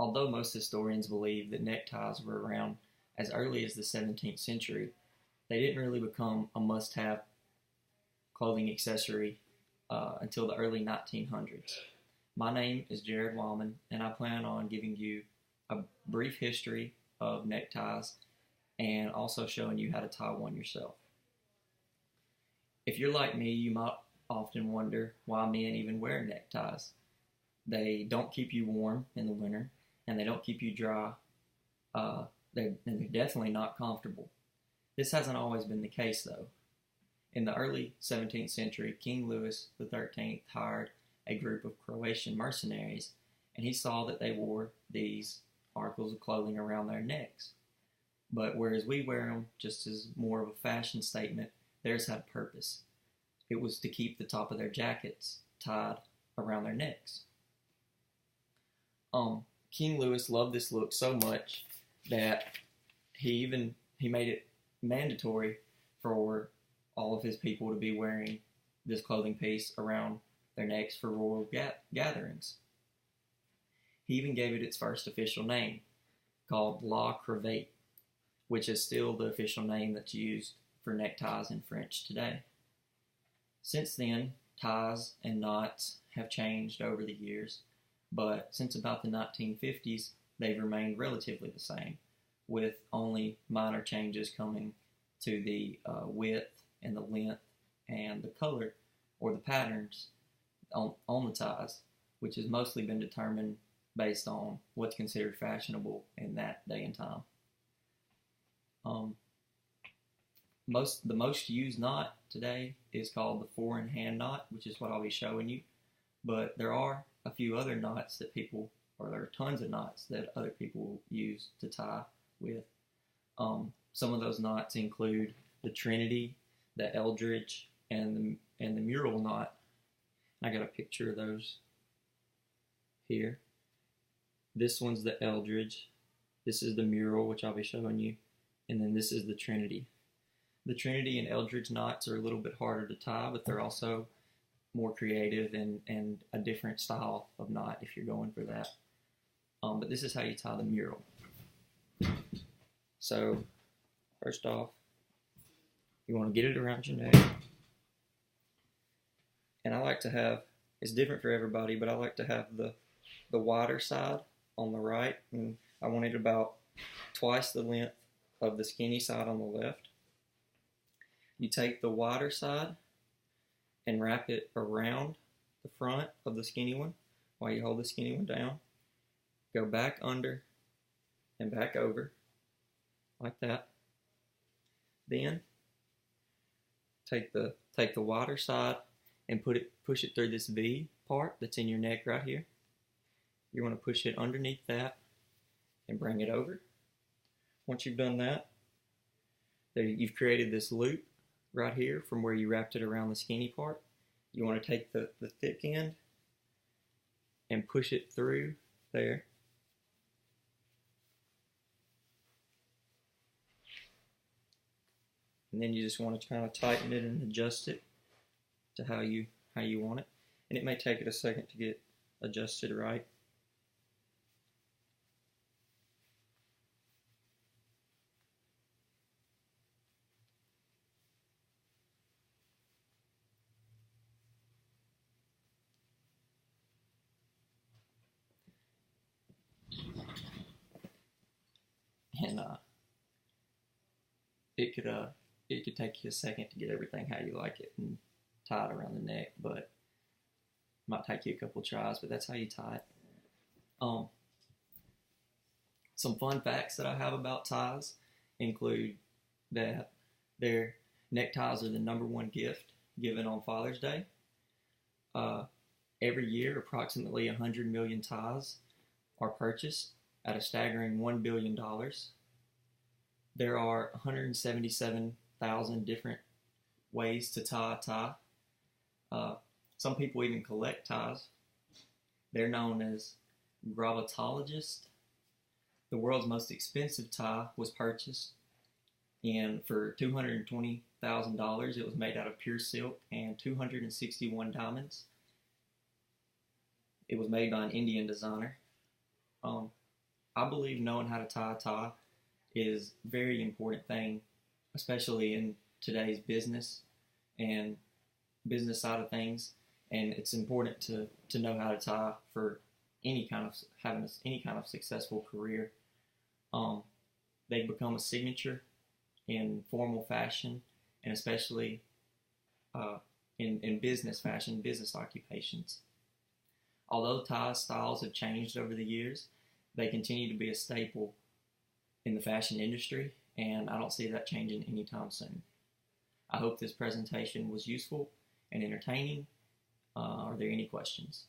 Although most historians believe that neckties were around as early as the 17th century, they didn't really become a must have clothing accessory until the early 1900s. My name is Jared Wallman, and I plan on giving you a brief history of neckties and also showing you how to tie one yourself. If you're like me, you might often wonder why men even wear neckties. They don't keep you warm in the winter, and they don't keep you dry. They're definitely not comfortable. This hasn't always been the case, though. In the early 17th century, King Louis XIII hired a group of Croatian mercenaries, and he saw that they wore these articles of clothing around their necks. But whereas we wear them just as more of a fashion statement, theirs had a purpose. It was to keep the top of their jackets tied around their necks. King Louis loved this look so much that he made it mandatory for all of his people to be wearing this clothing piece around their necks for royal gatherings. He even gave it its first official name, called La Cravate, which is still the official name that's used for neckties in French today. Since then, ties and knots have changed over the years, but since about the 1950s, they've remained relatively the same, with only minor changes coming to the width and the length and the color or the patterns on the ties, which has mostly been determined based on what's considered fashionable in that day and time. The most used knot today is called the four-in-hand knot, which is what I'll be showing you. But there are a few other knots that there are tons of knots that other people use to tie with. Some of those knots include the Trinity, the Eldridge, and the mural knot. I got a picture of those here. This one's the Eldridge. This is the mural, which I'll be showing you. And then this is the Trinity. The Trinity and Eldridge knots are a little bit harder to tie, but they're also more creative and a different style of knot if you're going for that. But this is how you tie the mural. So, first off, you want to get it around your neck. And I like to have, it's different for everybody, but I like to have the wider side on the right, and I want it about twice the length of the skinny side on the left. You take the wider side and wrap it around the front of the skinny one while you hold the skinny one down. Go back under and back over like that. Then take the wider side and push it through this V part that's in your neck right here. You want to push it underneath that and bring it over. Once you've done that, there you've created this loop right here from where you wrapped it around the skinny part. You want to take the thick end and push it through there. And then you just want to kind of tighten it and adjust it to how you want it. And it may take it a second to get adjusted right. And it could take you a second to get everything how you like it and tie it around the neck, but it might take you a couple tries, but that's how you tie it. Some fun facts that I have about ties include that their neckties are the #1 gift given on Father's Day. Every year, approximately 100 million ties are purchased at a staggering $1 billion. There are 177,000 different ways to tie a tie. Some people even collect ties. They're known as gravitologists. The world's most expensive tie was purchased for $220,000. It was made out of pure silk and 261 diamonds. It was made by an Indian designer. I believe knowing how to tie a tie is a very important thing, especially in today's business and business side of things. And it's important to know how to tie for any kind of having any kind of successful career. Um, they become a signature in formal fashion, and especially uh, in business fashion, business occupations. Although tie styles have changed over the years, they continue to be a staple in the fashion industry, and I don't see that changing anytime soon. I hope this presentation was useful and entertaining. Are there any questions?